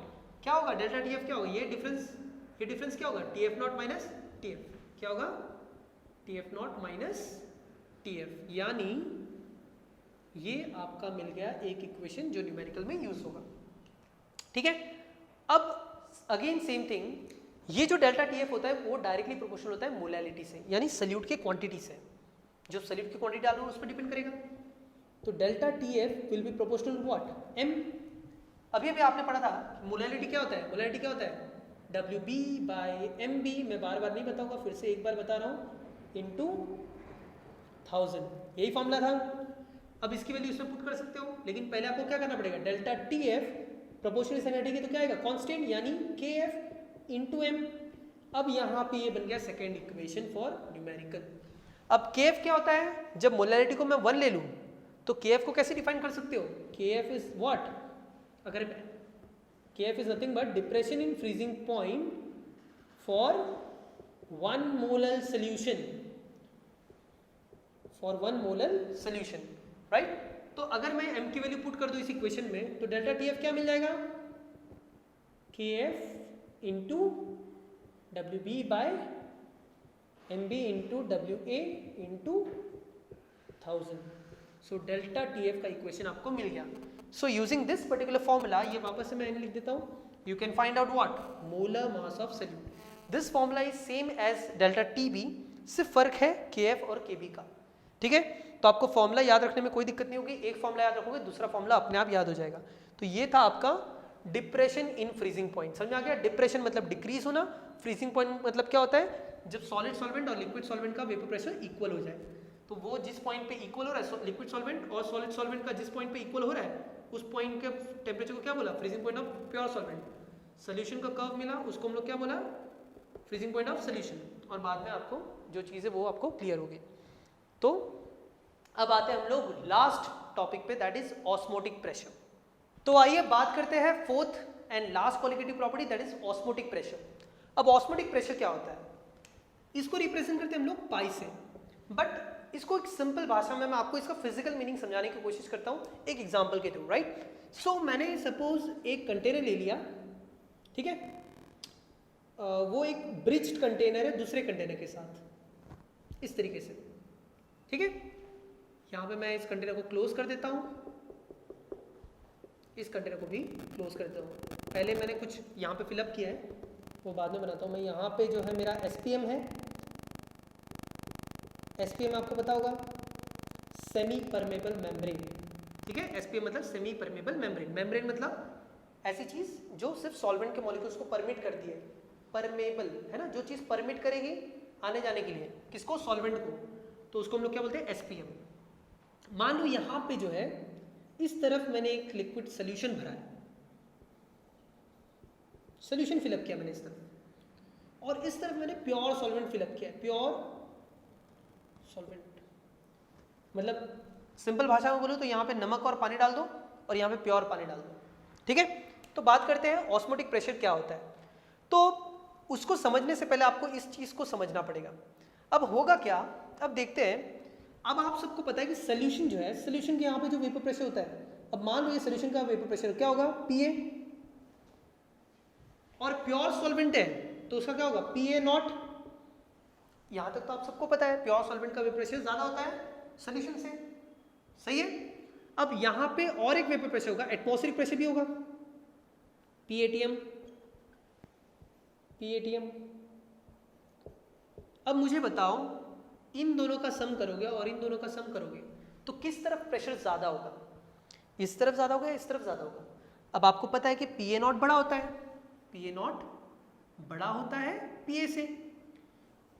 A: क्या होगा डेल्टा TF, क्या होगा, ये डिफरेंस क्या होगा, TF0 माइनस TF, क्या होगा, TF0 माइनस TF, यानी ये आपका मिल गया एक इक्वेशन जो न्यूमेरिकल में यूज होगा, ठीक है। अब अगेन सेम थिंग, ये जो डेल्टा TF होता है वो डायरेक्टली प्रोपोर्शनल होता है मोलैलिटी से, यानी सल्यूट के क्वांटिटी से, जो सल्यूट की क्वांटिटी डाल रहे हो उस पर डिपेंड करेगा। तो delta TF will be proportional what, m। अभी अभी आपने पढ़ा था मोलैलिटी क्या होता है, मोलैलिटी क्या होता है, WB/MB, मैं बार बार नहीं बताऊंगा, फिर से एक बार बता रहा हूँ, इनटू 1000, यही फॉर्मूला था। अब इसकी वैल्यू इसमें पुट कर सकते हो, लेकिन पहले आपको क्या करना पड़ेगा, डेल्टा TF प्रोपोर्शनल से हटेगी तो क्या आएगा, कांस्टेंट, यानी KF इंटू m। अब यहाँ पे ये बन गया सेकेंड इक्वेशन फॉर न्यूमेरिकल। अब KF क्या होता है, जब मोलैलिटी को मैं 1 ले लूँ तो KF को कैसे डिफाइन कर सकते हो, KF इज व्हाट, अगर KF is nothing but depression in freezing point for 1 molar solution for 1 molar solution, right. तो अगर मैं m की वैल्यू पुट कर दूं इस इक्वेशन में तो डेल्टा TF क्या मिल जाएगा, KF into WB by MB into WA into 1000। So delta TF का इक्वेशन आपको मिल गया। So using this particular formula, ये वापस से मैं लिख देता हूँ, you can find out what, molar mass of solute. This formula is same as delta TB, सिर्फ फर्क है KF और KB का, ठीक है। तो आपको फॉर्मूला याद रखने में कोई दिक्कत नहीं होगी, एक फॉर्मूला याद रखोगे दूसरा फॉर्मूला अपने आप याद हो जाएगा। तो ये था आपका डिप्रेशन इन फ्रीजिंग पॉइंट, समझ में आ गया। डिप्रेशन मतलब डिक्रीज होना, फ्रीजिंग पॉइंट मतलब क्या होता है, जब सॉलिड सॉल्वेंट और लिक्विड सॉल्वेंट का वेपर प्रेशर इक्वल हो जाए। तो वो जिस पॉइंट पे इक्वल हो रहा है लिक्विड सॉल्वेंट और सॉलिड सॉल्वेंट का जिस पॉइंट पे इक्वल हो रहा है उस पॉइंट के टेम्परेचर को क्या बोला, freezing point of pure solvent. Solution का कर्व मिला उसको हम लोग क्या बोला, फ्रीजिंग पॉइंट ऑफ सोल्यूशन। और बाद में आपको जो चीज़ है वो आपको क्लियर होगी। तो अब आते हैं हम लोग लास्ट टॉपिक पे, दैट इज ऑस्मोटिक प्रेशर। तो आइए बात करते हैं fourth and last qualitative property, that is osmotic pressure. अब ऑस्मोटिक प्रेशर क्या होता है, इसको रिप्रेजेंट करते हैं हम लोग पाई से, बट इसको एक सिंपल भाषा में मैं आपको इसका फिजिकल मीनिंग समझाने की कोशिश करता हूँ एक एग्जांपल के थ्रू, राइट। सो मैंने सपोज एक कंटेनर ले लिया, ठीक है, वो एक ब्रिज्ड कंटेनर है दूसरे कंटेनर के साथ इस तरीके से, ठीक है। यहाँ पे मैं इस कंटेनर को क्लोज कर देता हूँ, इस कंटेनर को भी क्लोज कर देता हूँ। पहले मैंने कुछ यहाँ पे फिलअप किया है वो बाद में बनाता हूँ। मैं यहाँ पे जो है मेरा SPM है, SPM आपको पता होगा सेमी परमेबल मेम्ब्रेन, ठीक है। SPM मतलब सेमी परमेबल मेम्ब्रेन, मेम्ब्रेन मतलब ऐसी चीज जो सिर्फ सॉल्वेंट के मॉलिक्यूल्स को परमिट करती है, परमेबल है ना, जो चीज परमिट करेगी आने जाने के लिए किसको, सॉल्वेंट को, तो उसको हम लोग क्या बोलते हैं, SPM। मान लो यहाँ पे जो है इस तरफ मैंने एक लिक्विड सोल्यूशन भरा है, सोल्यूशन फिलअप किया मैंने इस तरफ, और इस तरफ मैंने प्योर सॉल्वेंट फिलअप किया है, प्योर सॉल्वेंट। मतलब सिंपल भाषा में बोलूँ तो यहाँ पे नमक और पानी डाल दो और यहाँ पे प्योर पानी डाल दो, ठीक है। तो बात करते हैं ऑस्मोटिक प्रेशर क्या होता है। तो उसको समझने से पहले आपको इस चीज को समझना पड़ेगा। अब होगा क्या, अब देखते हैं। अब आप सबको पता है कि सोल्यूशन जो है, सोल्यूशन के यहाँ पे जो वेपर प्रेशर होता है, अब मान लो ये सोल्यूशन का वेपर प्रेशर क्या होगा, PA, और प्योर सॉल्वेंट है तो उसका क्या होगा, PA नॉट। यहां तक तो आप सबको पता है प्योर सॉल्वेंट का वेपर प्रेशर ज्यादा होता है सोल्यूशन से, सही है। अब यहां पे और एक वेपर प्रेशर होगा, एटमॉस्फेरिक प्रेशर भी होगा, PATM, PATM। अब मुझे बताओ इन दोनों का सम करोगे और इन दोनों का सम करोगे तो किस तरफ प्रेशर ज्यादा होगा, इस तरफ ज्यादा होगा, इस तरफ ज्यादा होगा। अब आपको पता है कि PA नॉट बड़ा होता है, PA नॉट बड़ा होता है PA से,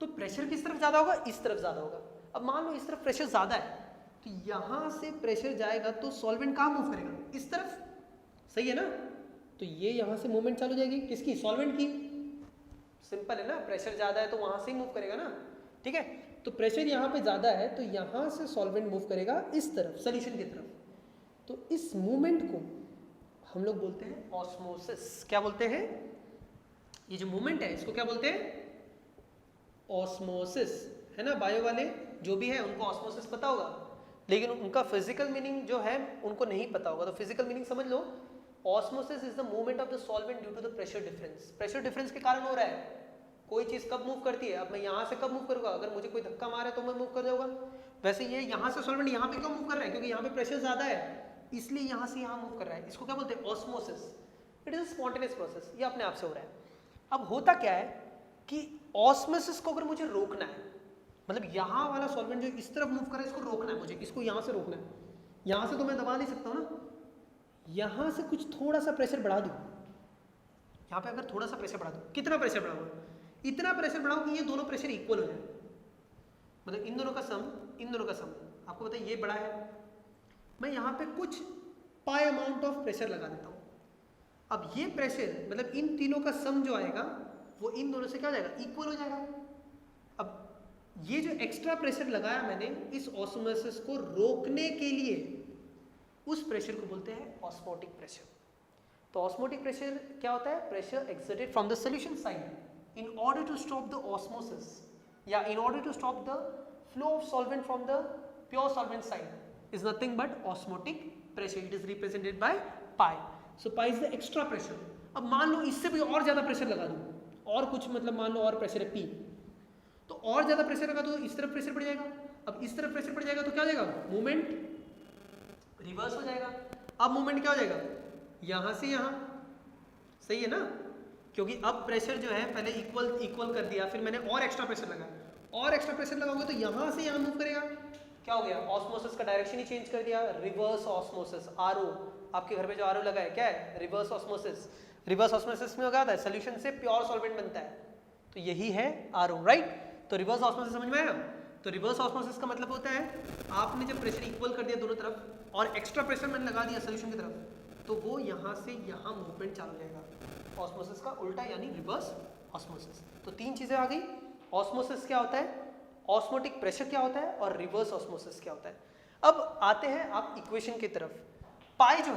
A: तो प्रेशर किस तरफ ज्यादा होगा, इस तरफ ज्यादा होगा। अब मान लो इस तरफ प्रेशर ज्यादा है तो यहां से प्रेशर जाएगा तो सॉल्वेंट कहां मूव करेगा, इस तरफ, सही है ना। तो ये यहां से मूवमेंट चालू हो जाएगी किसकी, सॉल्वेंट की। सिंपल है ना, प्रेशर ज्यादा है तो वहां से ही मूव करेगा ना, ठीक है। तो प्रेशर यहाँ पे ज्यादा है तो यहां से सॉल्वेंट मूव करेगा इस तरफ, सोल्यूशन की तरफ। तो इस मूवमेंट को हम लोग बोलते हैं ऑस्मोसिस। क्या बोलते हैं, ये जो मूवमेंट है इसको क्या बोलते हैं, ऑस्मोसिस, है ना। बायो वाले जो भी है उनको ऑस्मोसिस पता होगा, लेकिन उनका फिजिकल मीनिंग जो है उनको नहीं पता होगा। तो फिजिकल मीनिंग समझ लो, osmosis is the movement of the solvent due to the pressure difference. Pressure difference के कारण हो रहा है, कोई चीज कब मूव करती है। अब मैं यहाँ से कब मूव करूंगा, अगर मुझे कोई धक्का मारे तो मैं मूव कर जाऊंगा। वैसे ये यहाँ से सॉल्वेंट यहाँ पे क्यों मूव कर रहा है, क्योंकि यहाँ पे प्रेशर ज्यादा है इसलिए यहाँ से यहाँ मूव कर रहा है। इसको क्या बोलते हैं, osmosis. It is a spontaneous process, ये अपने आप से हो रहा है। अब होता क्या है कि ऑस्मोसिस को अगर मुझे रोकना है, मतलब यहाँ वाला सॉल्वेंट जो इस तरफ मूव कर रहा है इसको रोकना है मुझे, इसको यहाँ से रोकना है। यहाँ से तो मैं दबा नहीं सकता हूँ ना, यहाँ से कुछ थोड़ा सा प्रेशर बढ़ा दूँ, यहाँ पे अगर थोड़ा सा प्रेशर बढ़ा दूँ, कितना प्रेशर बढ़ाऊँ, इतना प्रेशर बढ़ाऊँ कि ये दोनों प्रेशर इक्वल हो जाए, मतलब इन दोनों का सम, इन दोनों का सम। आपको पता है ये बड़ा है, मैं यहाँ पे कुछ पाई अमाउंट ऑफ प्रेशर लगा देता हूँ। अब ये प्रेशर मतलब इन तीनों का सम जो आएगा वो इन दोनों से क्या हो जाएगा, इक्वल हो जाएगा। अब ये जो एक्स्ट्रा प्रेशर लगाया मैंने इस ऑस्मोसिस को रोकने के लिए, उस प्रेशर को बोलते हैं ऑस्मोटिक प्रेशर। तो ऑस्मोटिक प्रेशर क्या होता है, pressure exerted from the solution side in order to stop the osmosis, in order to stop the flow of solvent from the pure solvent side, is nothing but osmotic pressure. It is represented by pi. So pi is the extra pressure. अब मान लो इससे भी और ज्यादा pressure लगा दूं, और कुछ मतलब मान लो और प्रेशर है P, तो और ज्यादा प्रेशर लगा दो, इस तरफ प्रेशर पड़ जाएगा. अब इस तरफ प्रेशर पड़ जाएगा तो क्या हो जाएगा, मूवमेंट रिवर्स हो जाएगा. अब मूवमेंट क्या हो जाएगा, यहां से यहां. सही है ना, क्योंकि अब प्रेशर जो है पहले इक्वल कर दिया, फिर मैंने और एक्स्ट्रा प्रेशर लगाया, और एक्स्ट्रा प्रेशर लगाओगे तो यहां से यहां मूव करेगा. क्या हो गया, ऑस्मोसिस का डायरेक्शन ही चेंज कर दिया. रिवर्स ऑस्मोसिस, आरओ, आपके घर पे जो आरओ लगा है क्या है, रिवर्स ऑस्मोसिस. रिवर्स ऑस्मोसिस में क्या होता है, सोल्यूशन से प्योर सॉल्वेंट बनता है, तो यही है आरओ, राइट. तो रिवर्स ऑस्मोसिस समझ में आया. तो रिवर्स ऑस्मोसिस का मतलब होता है आपने जब प्रेशर इक्वल कर दिया दोनों तरफ और एक्स्ट्रा प्रेशर मैंने लगा दिया सोल्यूशन की तरफ, तो वो यहाँ से यहाँ मूवमेंट चालू हो जाएगा. ऑस्मोसिस का उल्टा यानी रिवर्स ऑस्मोसिस. तो तीन चीजें आ गई. ऑस्मोसिस क्या होता है, ऑस्मोटिक प्रेशर क्या होता है, और रिवर्स ऑस्मोसिस क्या होता है. अब आते हैं आप इक्वेशन की तरफ. पाई जो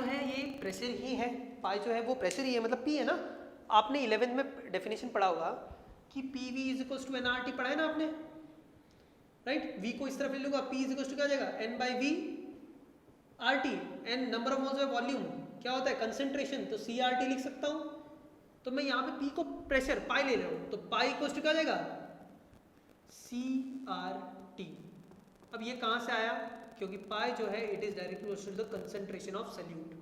A: है ये प्रेशर ही है. पाई जो है वो प्रेशर ही है, मतलब P है ना. आपने 11th में डेफिनेशन पढ़ा होगा कि PV is equal to NRT पढ़ा है ना आपने, राइट. V को इस तरफ ले लूंगा, P इज इक्वल टू क्या जाएगा, N/V RT. N number of moles by volume क्या होता है, कंसेंट्रेशन, तो CRT लिख सकता हूं. तो मैं यहाँ पे P को प्रेशर पाई ले रहा हूँ, तो पाई इक्वल टू क्या जाएगा, CRT. अब ये कहाँ से आया, क्योंकि पाई जो है it is directly to the concentration of solute.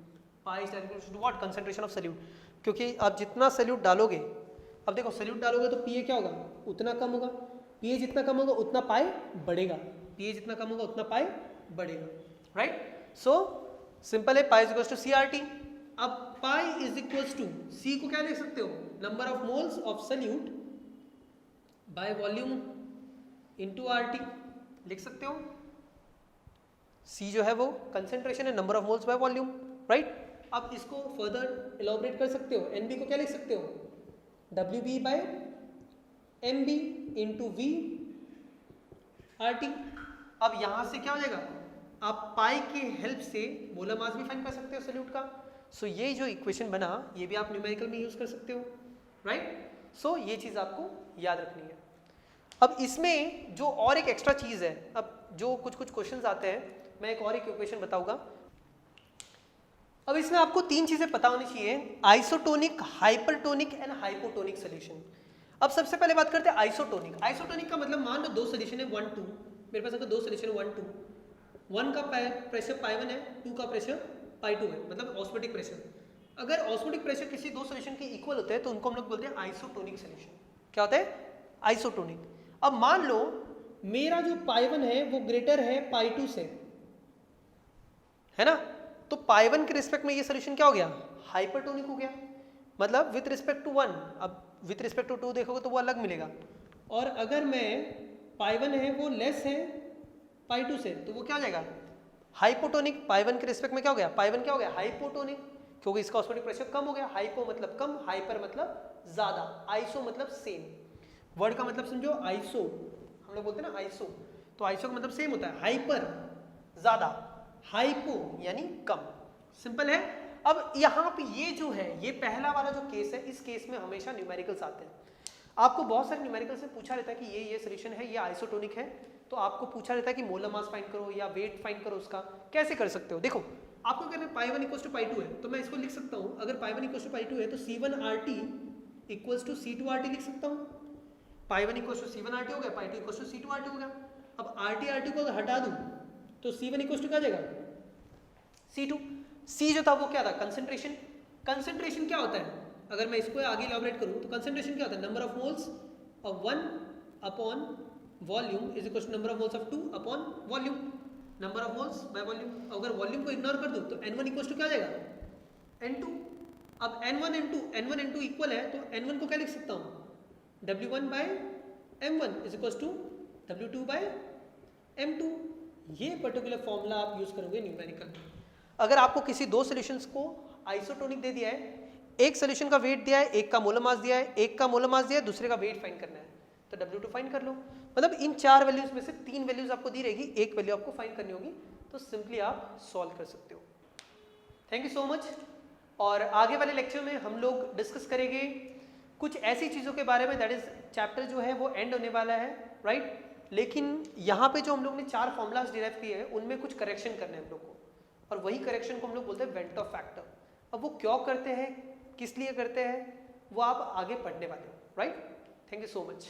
A: Pi is directly to what, concentration of solute. क्योंकि आप जितना सॉल्यूट डालोगे, अब देखो सॉल्यूट डालोगे तो पीए क्या होगा, उतना कम होगा. पीए जितना कम होगा उतना पाई बढ़ेगा. पीए जितना कम होगा उतना पाई बढ़ेगा, राइट. सो सिंपल है, pi is equal to CRT. अब pi is equal to C को क्या लिख सकते हो, number of moles of solute by volume into RT लिख सकते हो. C जो है वो कंसेंट्रेशन है, number of moles by volume, right. अब इसको फर्दर इलॉबरेट कर सकते हो. NB को क्या लिख सकते हो, WB by MB into V RT. अब यहां से क्या हो जाएगा, आप पाई के हेल्प से मोलर मास भी फाइंड कर सकते हो सॉल्यूट का. सो ये जो इक्वेशन बना ये भी आप न्यूमेरिकल में यूज कर सकते हो, राइट. सो ये चीज आपको याद रखनी है. अब इसमें जो और एक एक्स्ट्रा चीज है, अब जो कुछ क्वेश्चंस आते हैं, मैं एक और एक इक्वेशन बताऊंगा. अब इसमें आपको तीन चीजें पता होनी चाहिए, isotonic, hypertonic and hypotonic solution. अब सबसे पहले बात करते हैं आइसोटोनिक. आइसोटोनिक का मतलब मान लो दो सॉल्यूशन है 1 2, मेरे पास अगर दो सॉल्यूशन है 1 2, 1 का प्रेशर पाई 1 है, 2 का प्रेशर पाई 2 है, मतलब ऑस्मोटिक प्रेशर. अगर ऑस्मोटिक प्रेशर किसी दो सॉल्यूशन के इक्वल होते हैं तो उनको हम लोग बोलते हैं आइसोटोनिक सॉल्यूशन. क्या होता है, आइसोटोनिक. अब मान लो मेरा जो पाई 1 है वो ग्रेटर है पाई 2 से, है ना. तो पाई 1 के रिस्पेक्ट में ये सॉल्यूशन क्या हो गया, हाइपरटोनिक हो गया, मतलब विथ रिस्पेक्ट टू 1. अब विथ रिस्पेक्ट टू 2 देखोगे तो वो अलग मिलेगा. और अगर मैं पाई 1 है वो लेस है पाई 2 से, तो वो क्या हो जाएगा, हाइपोटोनिक. पाई 1 के रिस्पेक्ट में क्या हो गया, पाई 1 क्या हो गया, हाइपोटोनिक, क्योंकि इसका ऑस्मोटिक प्रेशर कम हो गया. हाइपो मतलब कम, हाइपर मतलब ज्यादा, आइसो मतलब सेम. वर्ड का मतलब समझो, आइसो हम लोग बोलते हैं ना आइसो, तो आइसो का मतलब सेम होता है, हाइपर ज्यादा, हाइपो यानी कम. सिंपल है. अब यहाँ पे ये जो है, ये पहला वाला जो केस है, इस केस में हमेशा न्यूमेरिकल्स आते हैं. आपको बहुत सारे न्यूमेरिकल्स से पूछा रहता है कि ये सोल्यूशन है, ये आइसोटोनिक है, तो आपको पूछा रहता है कि मोलर मास फाइंड करो या वेट फाइंड करो उसका. कैसे कर सकते हो, देखो आपको कहना है पाई 1 इक्वल्स टू पाई 2 है, तो मैं इसको लिख सकता हूँ, अगर पाई 1 इक्वल्स टू पाई 2 है तो C1RT इक्वल्स टू C2RT लिख सकता हूँ. पाई 1 इक्वल्स टू C1RT हो गया, पाई 2 इक्वल्स टू C2RT हो गया. अब RT को हटा दूं तो C1 इक्वल्स टू क्या जाएगा, C2. C जो था वो क्या था, कंसेंट्रेशन. कंसेंट्रेशन क्या होता है, अगर मैं इसको आगे इलैबोरेट करूं तो कंसेंट्रेशन क्या होता है, number of moles of 1 upon volume is equal to number of moles of 2 upon volume, number of moles by volume. अगर वॉल्यूम को इग्नोर कर दूं तो N1 इक्वल टू क्या जाएगा, N2. अब N1 N2 इक्वल है, तो N1 को क्या लिख सकता हूं, W1 by M1 is equal to W2 by M2. ये पर्टिकुलर फॉर्मूला आप यूज करोगे न्यूमेरिकल. अगर आपको किसी दो सॉल्यूशंस को आइसोटोनिक दे दिया है, एक सॉल्यूशन का वेट दिया है, एक का मोलर मास दिया है, एक का मोलर मास दिया है, दूसरे का वेट फाइंड करना है, तो W2 फाइंड कर लो. मतलब इन चार वैल्यूज में से तीन वैल्यूज आपको दी रहेगी, एक वैल्यू आपको फाइंड करनी होगी, तो सिंपली आप सॉल्व कर सकते हो. Thank you so much. और आगे वाले लेक्चर में हम लोग डिस्कस करेंगे कुछ ऐसी चीज़ों के बारे में, दैट इज चैप्टर जो है वो एंड होने वाला है, राइट। लेकिन यहाँ पे जो हम लोग ने 4 फॉर्मूलाज डिराइव किए हैं उनमें कुछ करेक्शन करने हैं हम लोग को, और वही करेक्शन को हम लोग बोलते हैं वेंट ऑफ फैक्टर। अब वो क्यों करते हैं, किस लिए करते हैं, वो आप आगे पढ़ने वाले हो, right. Thank you so much.